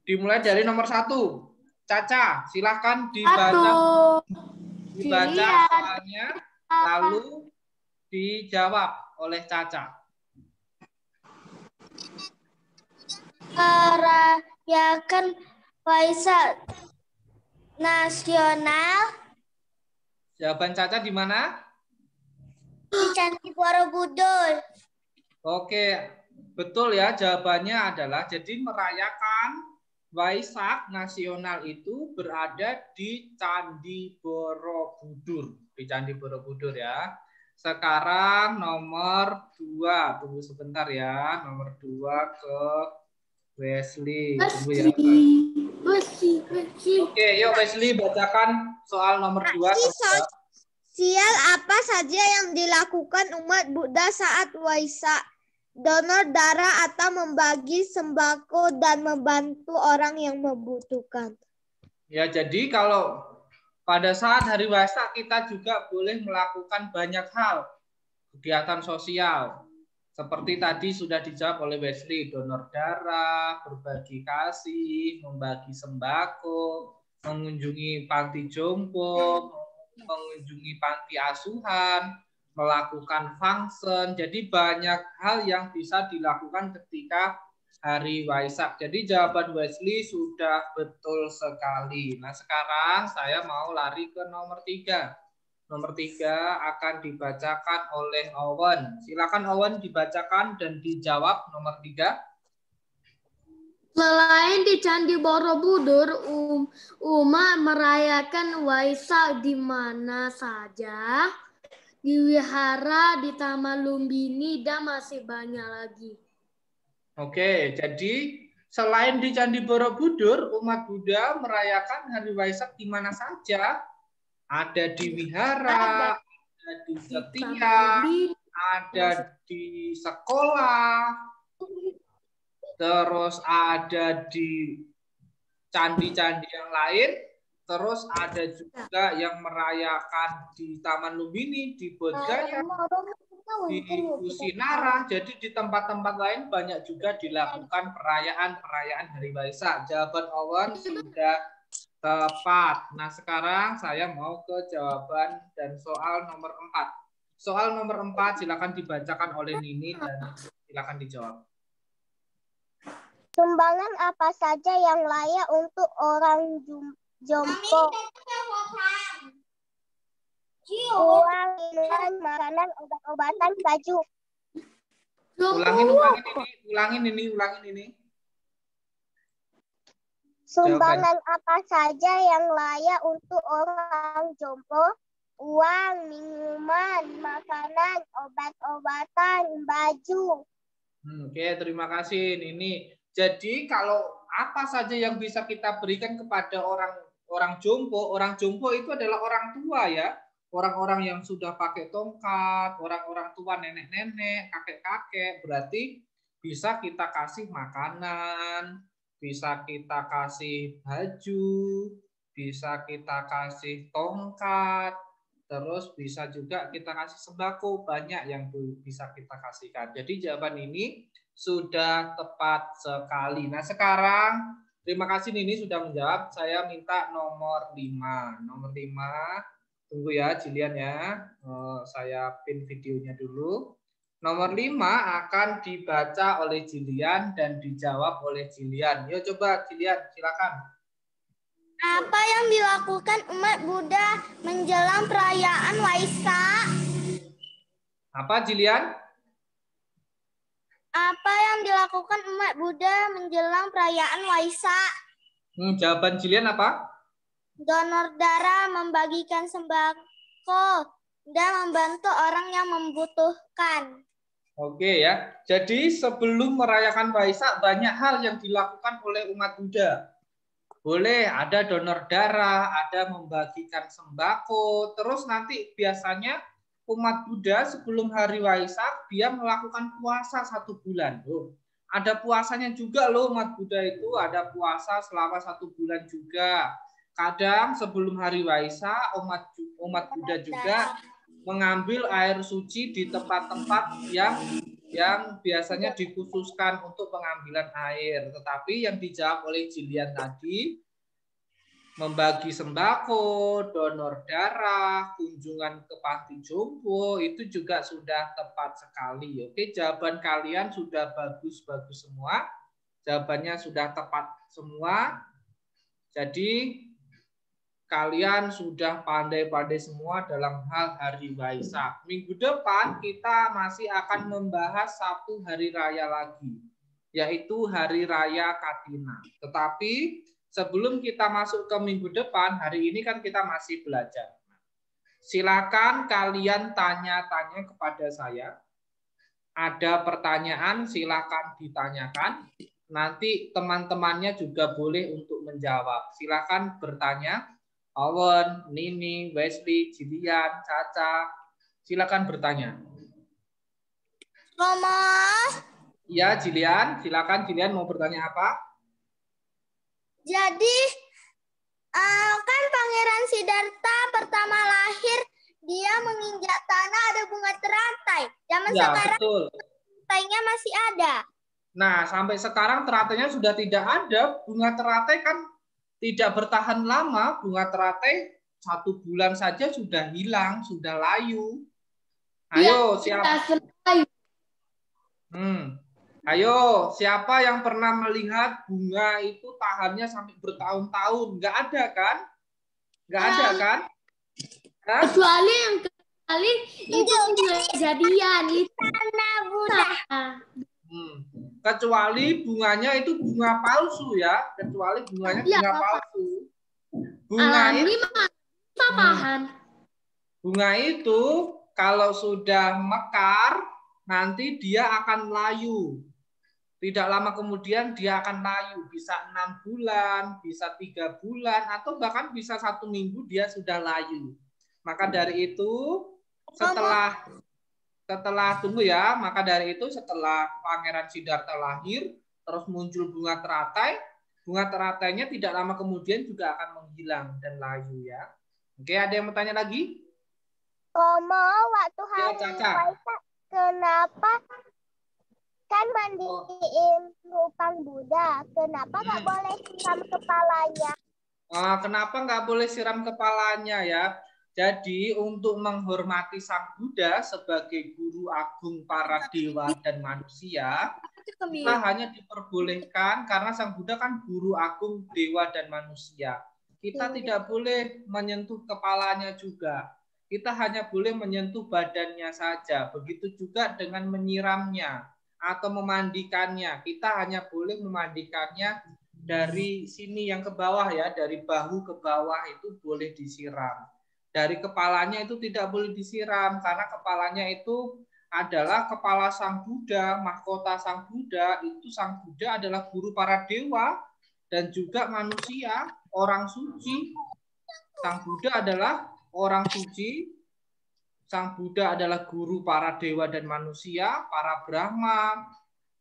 Dimulai dari nomor 1. Caca, silahkan dibaca soalnya, lalu dijawab oleh Caca. Merayakan Waisak Nasional Jawaban Caca di mana? di Candi Borobudur. Oke, betul ya. Jawabannya adalah jadi merayakan Waisak Nasional itu berada di Candi Borobudur. Di Candi Borobudur ya. Sekarang nomor 2. Tunggu sebentar ya. Nomor 2 ke Wesley. Tunggu ya. Oke, yuk Wesley bacakan soal nomor 2. Sosial apa saja yang dilakukan umat Buddha saat Waisak? Donor darah atau membagi sembako dan membantu orang yang membutuhkan. Ya, jadi kalau pada saat hari Waisak kita juga boleh melakukan banyak hal, kegiatan sosial. Seperti tadi sudah dijawab oleh Wesley, donor darah, berbagi kasih, membagi sembako, mengunjungi panti jompo, mengunjungi panti asuhan, melakukan function. Jadi banyak hal yang bisa dilakukan ketika hari Waisak. Jadi jawaban Wesley sudah betul sekali. Nah, sekarang saya mau lari ke nomor 3. Nomor 3 akan dibacakan oleh Owen. Silakan Owen dibacakan dan dijawab nomor 3. Selain di Candi Borobudur, umat merayakan Waisak di mana saja? Di wihara, di Taman Lumbini, dan masih banyak lagi. Oke, jadi selain di Candi Borobudur, umat Buddha merayakan hari Waisak di mana saja? Ada di wihara, ada di setiap, ada di sekolah, terus ada di candi-candi yang lain, terus ada juga yang merayakan di Taman Lumbini, di Bodhgaya, di Kusinara. Jadi di tempat-tempat lain banyak juga dilakukan perayaan hari Waisak. Jawaban Owen sudah tepat. Nah, sekarang saya mau ke jawaban dan soal nomor 4. Soal nomor 4 silakan dibacakan oleh Nini dan silakan dijawab. Sumbangan apa saja yang layak untuk orang jompo? Uang, minuman, makanan, obat-obatan, baju. Ulangin ini. Sumbangan apa saja yang layak untuk orang jompo? Uang, minuman, makanan, obat-obatan, baju. Oke, terima kasih Nini. Jadi kalau apa saja yang bisa kita berikan kepada orang jompo itu adalah orang tua ya. Orang-orang yang sudah pakai tongkat, orang-orang tua, nenek-nenek, kakek-kakek, berarti bisa kita kasih makanan, bisa kita kasih baju, bisa kita kasih tongkat, terus bisa juga kita kasih sembako, banyak yang bisa kita kasihkan. Jadi jawaban ini sudah tepat sekali. Nah sekarang terima kasih Nini sudah menjawab. Saya minta nomor 5. Nomor 5. Tunggu ya Jilian ya. Saya pin videonya dulu. Nomor 5 akan dibaca oleh Jilian dan dijawab oleh Jilian. Yuk coba Jilian, silakan. Apa yang dilakukan umat Buddha menjelang perayaan Waisak? Apa Jilian? Apa yang dilakukan umat Buddha menjelang perayaan Waisak? Jawaban Jilian apa? Donor darah, membagikan sembako, dan membantu orang yang membutuhkan. Oke ya. Jadi sebelum merayakan Waisak banyak hal yang dilakukan oleh umat Buddha. Boleh ada donor darah, ada membagikan sembako, terus nanti biasanya umat Buddha sebelum hari Waisak dia melakukan puasa 1 bulan. Ada puasanya juga loh umat Buddha itu, ada puasa selama 1 bulan juga. Kadang sebelum hari Waisak umat Buddha juga mengambil air suci di tempat-tempat yang biasanya dikhususkan untuk pengambilan air. Tetapi yang dijawab oleh Jilian tadi, membagi sembako, donor darah, kunjungan ke panti jompo, itu juga sudah tepat sekali. Oke, jawaban kalian sudah bagus-bagus semua. Jawabannya sudah tepat semua. Jadi kalian sudah pandai-pandai semua dalam hal hari Waisak. Minggu depan kita masih akan membahas 1 hari raya lagi, yaitu Hari Raya Katina. Tetapi sebelum kita masuk ke minggu depan, hari ini kan kita masih belajar. Silakan kalian tanya-tanya kepada saya. Ada pertanyaan silakan ditanyakan. Nanti teman-temannya juga boleh untuk menjawab. Silakan bertanya. Owen, Nini, Wesley, Jilian, Caca, silakan bertanya. Romo. Iya, Jilian, silakan Jilian mau bertanya apa? Jadi kan Pangeran Siddhartha pertama lahir dia menginjak tanah ada bunga teratai. Zaman ya, sekarang betul. teratainya masih ada. Nah, sampai sekarang teratainya sudah tidak ada. Bunga teratai kan tidak bertahan lama, bunga teratai 1 bulan saja sudah hilang, sudah layu. Ayo, siapa? Ayo, siapa yang pernah melihat bunga itu tahannya sampai bertahun-tahun? Nggak ada kan? Nggak ada kan? Hah? Kecuali yang kali itu kejadian itu. Tanah Buddha. Kecuali bunganya itu bunga palsu ya, kecuali bunganya bunga palsu. Bunga itu kalau sudah mekar nanti dia akan layu. Tidak lama kemudian dia akan layu, bisa 6 bulan, bisa 3 bulan, atau bahkan bisa 1 minggu dia sudah layu. Maka dari itu setelah tunggu ya, maka dari itu setelah Pangeran Siddhartha lahir, terus muncul bunga teratainya tidak lama kemudian juga akan menghilang dan layu ya. Oke, ada yang mau tanya lagi? Romo, waktu hari Waisak kenapa kan mandiin lubang Buddha? Kenapa nggak boleh siram kepalanya? Kenapa nggak boleh siram kepalanya ya? Jadi untuk menghormati Sang Buddha sebagai guru agung para dewa dan manusia, kita hanya diperbolehkan karena Sang Buddha kan guru agung dewa dan manusia. Kita tidak boleh menyentuh kepalanya juga. kita hanya boleh menyentuh badannya saja. Begitu juga dengan menyiramnya atau memandikannya. Kita hanya boleh memandikannya dari sini yang ke bawah ya, dari bahu ke bawah itu boleh disiram. Dari kepalanya itu tidak boleh disiram karena kepalanya itu adalah kepala Sang Buddha, mahkota Sang Buddha. Itu Sang Buddha adalah guru para dewa dan juga manusia, orang suci. Sang Buddha adalah orang suci. Sang Buddha adalah guru para dewa dan manusia, para Brahma,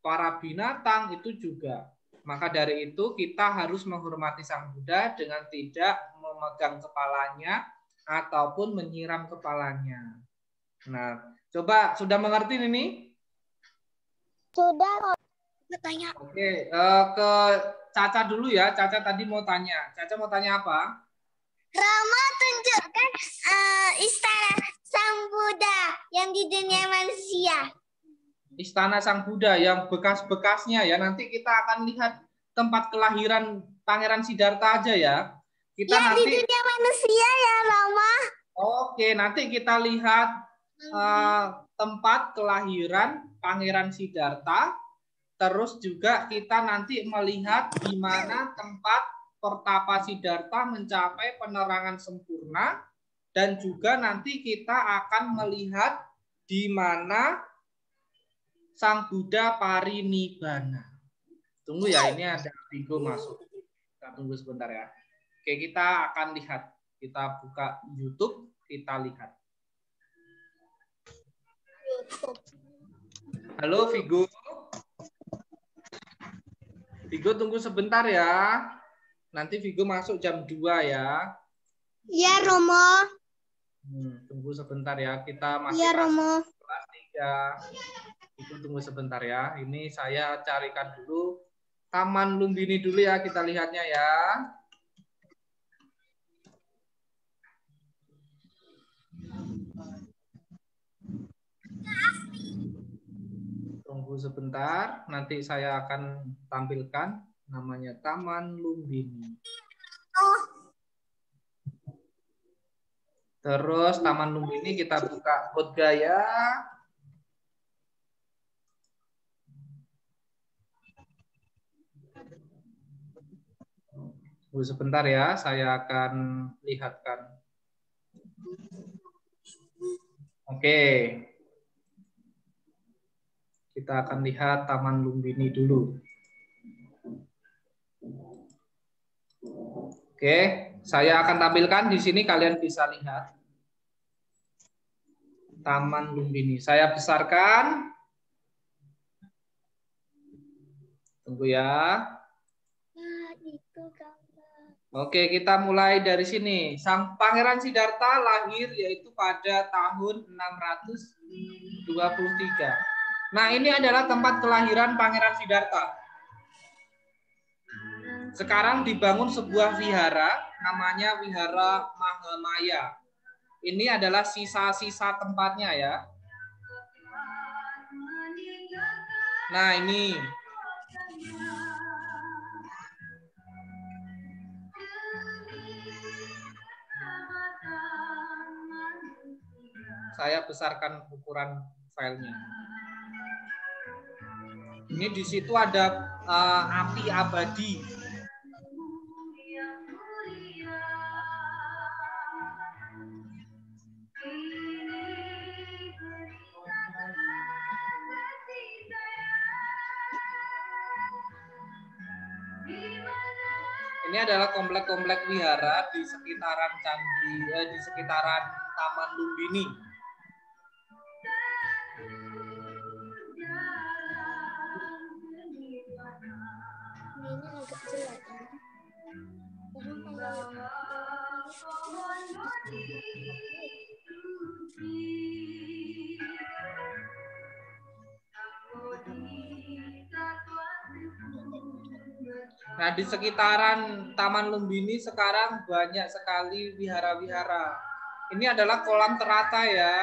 para binatang itu juga. Maka dari itu kita harus menghormati Sang Buddha dengan tidak memegang kepalanya ataupun menyiram kepalanya. Nah, coba sudah mengerti ini? Sudah. Bertanya. Oke, ke Caca dulu ya. Caca tadi mau tanya. Caca mau tanya apa? Rama tunjukkan istana Sang Buddha yang di dunia manusia. Istana Sang Buddha yang bekas-bekasnya ya. Nanti kita akan lihat tempat kelahiran Pangeran Siddhartha aja ya. Kita Yang nanti di dunia manusia ya, Rama. Oke, nanti kita lihat tempat kelahiran Pangeran Siddhartha. Terus juga kita nanti melihat di mana tempat Pertapa Siddhartha mencapai penerangan sempurna, dan juga nanti kita akan melihat di mana Sang Buddha parinibbana. Tunggu ya, ini ada Vigo masuk. Kita tunggu sebentar ya. Oke, kita akan lihat. Kita buka YouTube, kita lihat. Halo Vigo. Vigo tunggu sebentar ya. Nanti Vigo masuk jam 2 ya. Iya, Romo. Tunggu sebentar ya. Kita masih Romo. kelas 3. Itu tunggu sebentar ya. Ini saya carikan dulu Taman Lumbini dulu ya. Kita lihatnya ya. Tunggu sebentar. Nanti saya akan tampilkan. Namanya Taman Lumbini. Terus Taman Lumbini kita buka Bodhgaya. Tunggu sebentar ya, saya akan lihatkan. Oke. Kita akan lihat Taman Lumbini dulu. Oke, saya akan tampilkan di sini, kalian bisa lihat. Taman Lumbini. Saya besarkan. Tunggu ya. Oke, kita mulai dari sini. Sang Pangeran Siddhartha lahir yaitu pada tahun 623. Nah, ini adalah tempat kelahiran Pangeran Siddhartha. Sekarang dibangun sebuah wihara, namanya Wihara Mahamaya. Ini adalah sisa-sisa tempatnya ya. Nah, ini. Saya besarkan ukuran filenya. Ini di situ ada api abadi. Ini adalah komplek-komplek wihara di sekitaran candi, di sekitaran Taman Lumbini. Nah, di sekitaran Taman Lumbini sekarang banyak sekali wihara-wihara. Ini adalah kolam teratai ya.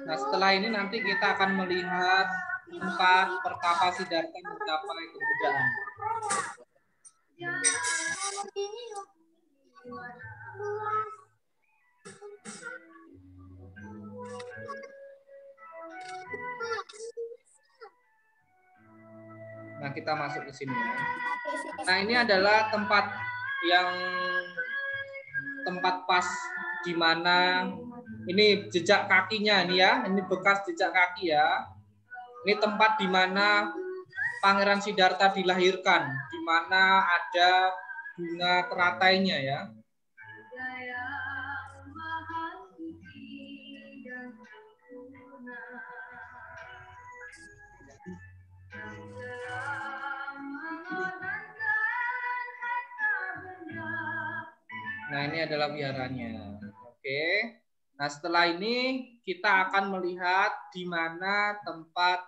Nah, setelah ini nanti kita akan melihat tempat pertapa Siddhartha mencapai kebudaan. Nah, kita masuk ke sini ya. Nah, ini adalah tempat pas di mana ini jejak kakinya nih ya. Ini bekas jejak kaki ya. Ini tempat di mana Pangeran Siddhartha dilahirkan, di mana ada bunga teratainya ya. Nah, ini adalah wiharanya. Oke. Nah, setelah ini kita akan melihat di mana tempat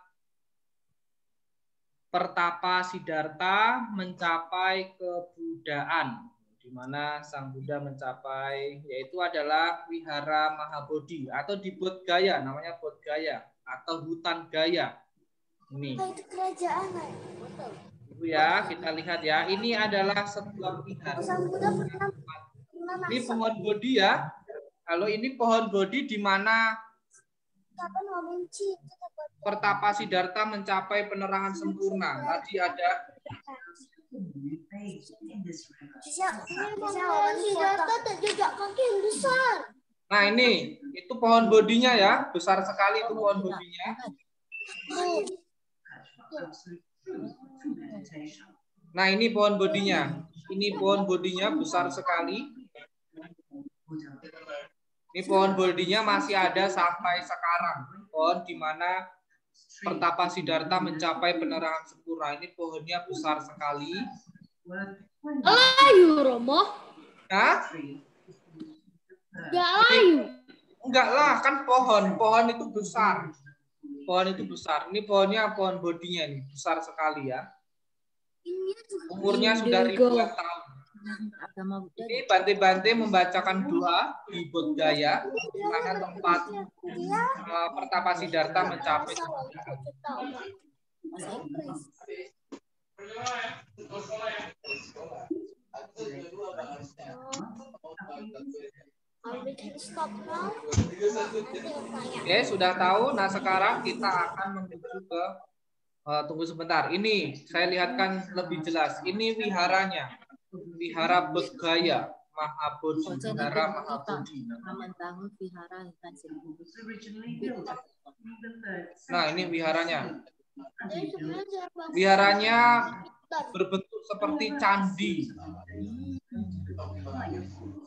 pertapa Siddhartha mencapai kebudaan. Di mana Sang Buddha mencapai, yaitu adalah Wihara Mahabodhi atau di Bodh Gaya, namanya Bodh Gaya atau hutan Gaya. Ini. Itu kerajaan. Ibu ya, kita lihat ya. Ini adalah sebuah wihara. Ini pohon Bodhi ya. Kalau ini pohon Bodhi di mana pertapa Siddhartha mencapai penerangan sempurna. Tadi ada Siddhartha jejak kaki yang besar. Nah, ini itu pohon Bodhinya ya. Besar sekali itu pohon Bodhinya. Nah, ini pohon Bodhinya. Ini pohon Bodhinya besar sekali. Ini pohon Bodhinya masih ada sampai sekarang. Pohon di mana pertapa Siddhartha mencapai penerangan sempurna. Ini pohonnya besar sekali. Layu, Romo. Hah? Gak layu. Enggak lah, kan pohon. Pohon itu besar. Pohon itu besar. Ini pohonnya pohon Bodhinya nih, besar sekali ya. Umurnya sudah ribuan tahun. Ini Bante-Bante membacakan doa di Bodh Gaya, di mana tempat pertapa Siddhartha mencapai. Oke, sudah tahu. Nah, sekarang kita akan menuju ke tunggu sebentar. Ini saya lihatkan lebih jelas. Ini wiharanya. Wihara Bodh Gaya Mahabodhi. Wihara Mahabodhi. Nah, ini wiharanya. Wiharanya berbentuk seperti candi.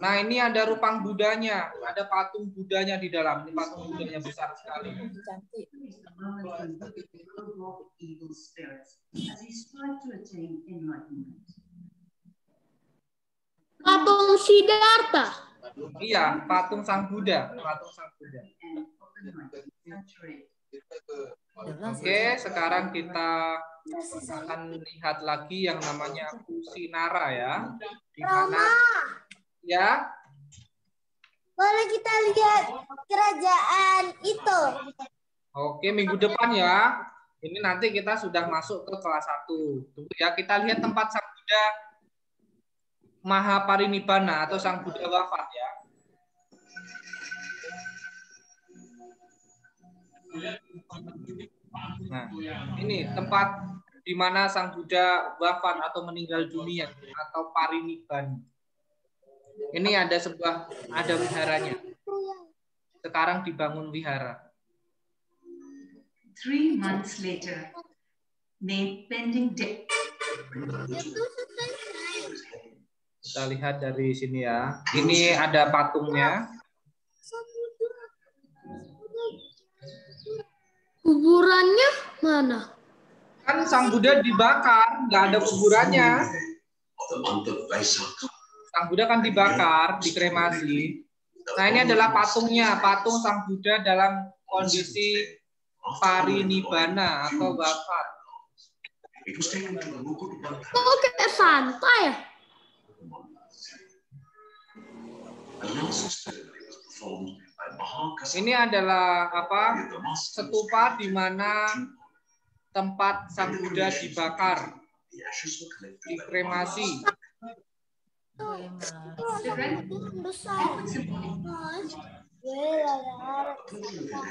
Nah, ini ada rupang Budanya, ada patung Budanya di dalam. Ini patung Budanya besar sekali. Patung Siddhartha. Iya, patung Sang Buddha, patung Sang Buddha. Oke, sekarang kita akan lihat lagi yang namanya Kusinara ya. Di mana ya? Boleh kita lihat kerajaan itu. Oke, minggu depan ya. Ini nanti kita sudah masuk ke kelas 1. Tunggu ya, kita lihat tempat Sang Buddha Mahaparinibbana atau Sang Buddha wafat ya. Nah, ini tempat di mana Sang Buddha wafat atau meninggal dunia atau parinibbana. Ini ada wiharanya. Sekarang dibangun wihara. 3 months later, made pending debt. Kita lihat dari sini ya. Ini ada patungnya. Kuburannya mana? Kan Sang Buddha dibakar, nggak ada kuburannya. Sang Buddha kan dibakar, dikremasi. Nah, ini adalah patungnya, patung Sang Buddha dalam kondisi parinibbana atau wafat. Kok kayak santai ya? Ini adalah apa? Stupa di mana tempat Sang Buddha dibakar, dikremasi.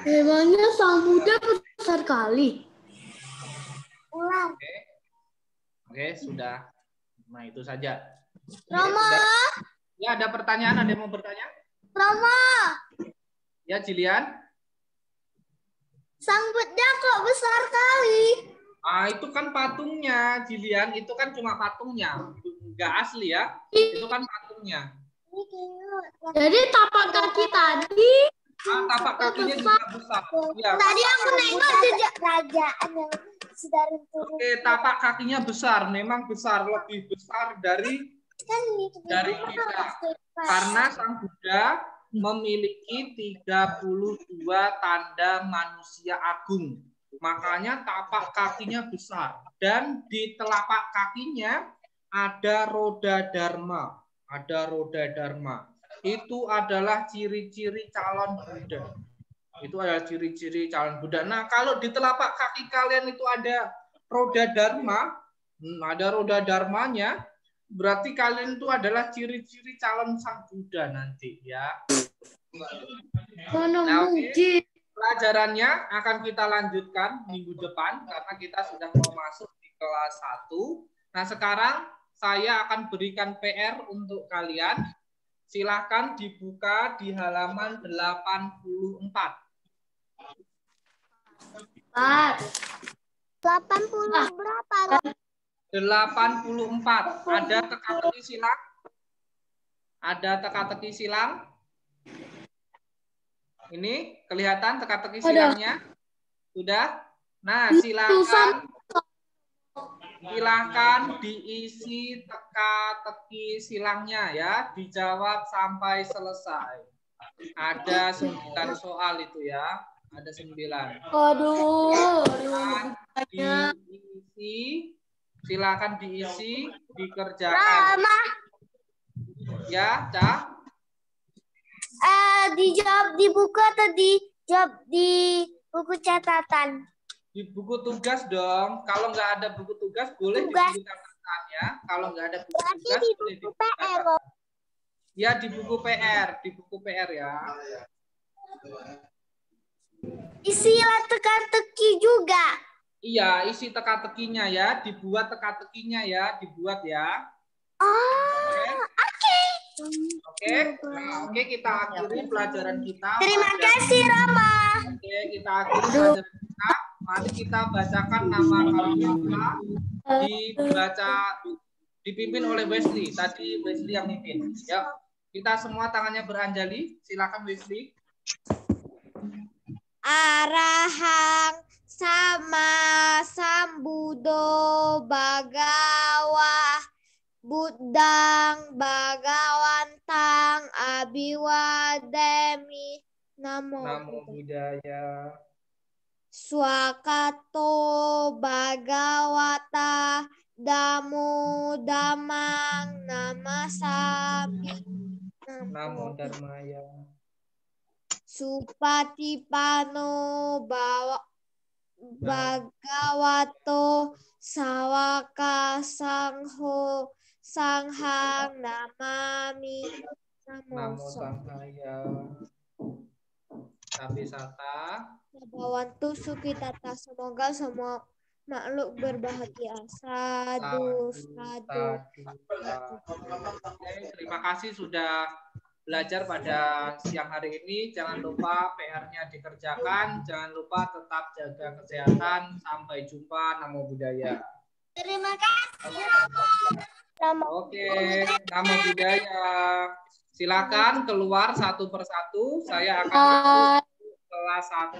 Memangnya Sang Buddha besar kali? Oke, sudah. Nah, itu saja. Rama, Ya, ada pertanyaan? Ada yang mau bertanya? Rama, Ya, Jilian. Sang Buddha kok besar kali? Ah, itu kan patungnya, Jilian. Itu kan cuma patungnya. Nggak asli ya. Itu kan patungnya. Jadi tapak kaki tadi Ah, tapak kakinya juga besar. Ya. Tadi aku nengok jejak kerajaan yang sedang turun. Oke, tapak kakinya besar. Memang besar. Lebih besar dari kita. Karena Sang Buddha memiliki 32 tanda manusia agung. Makanya tapak kakinya besar. Dan di telapak kakinya ada roda dharma. Ada roda dharma. Itu adalah ciri-ciri calon Buddha. Itu adalah ciri-ciri calon Buddha. Nah, kalau di telapak kaki kalian itu ada roda dharma, ada roda dharmanya, berarti kalian itu adalah ciri-ciri calon Sang Buddha nanti ya. mana Nah, mungkin? Pelajarannya akan kita lanjutkan minggu depan karena kita sudah mau masuk di kelas 1. Nah, sekarang saya akan berikan PR untuk kalian. Silahkan dibuka di halaman 84. 80 berapa? 84. Ada teka-teki silang? Ada teka-teki silang? Ini kelihatan teka-teki silangnya? Sudah? Nah, silakan diisi teka-teki silangnya ya, dijawab sampai selesai. Ada 9 soal itu ya, ada 9. Aduh. Silakan diisi, dikerjakan. Ya, Cak. Dijawab di buku atau dijawab di buku catatan? Di buku tugas dong. Kalau nggak ada buku tugas, boleh di buku catatan ya. Kalau nggak ada buku tugas, di boleh di buku buku PR. catatan. Ya, di buku PR. Di buku PR ya. Isilah teka-teki juga. Iya, isi teka-tekinya ya. Dibuat teka-tekinya ya. Dibuat ya. Oke. Oke. Nah, oke, kita akhiri pelajaran kita. Terima kasih, Rama. Oke, kita akhiri pelajaran kita. Mari kita bacakan nama kalian. Dipimpin oleh Wesley. Tadi Wesley yang mimpin. Ya, kita semua tangannya beranjali. Silakan Wesley. Arahang sama sambudo bagawa buddhang bagawantang abiwademi namo Buddhaya. Swakato Bhagawata Damo Damang Namasami Namo Dharmaya. Supatipano Bhagavato Sawaka Sangho Sanghang Namami Namo Sanghaya. Sapisata. Bawantu Sukitata, semoga semua makhluk berbahagia. Sadu, sadu. Terima kasih sudah belajar pada siang hari ini. Jangan lupa PR-nya dikerjakan. Jangan lupa tetap jaga kesehatan. Sampai jumpa. Namo Buddhaya. Terima kasih, Rama. Oke, Namo Buddhaya. Silakan keluar satu persatu. Saya akan masuk kelas 1.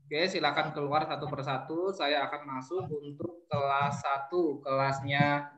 Oke, silakan keluar satu persatu. Saya akan masuk untuk kelas 1. Kelasnya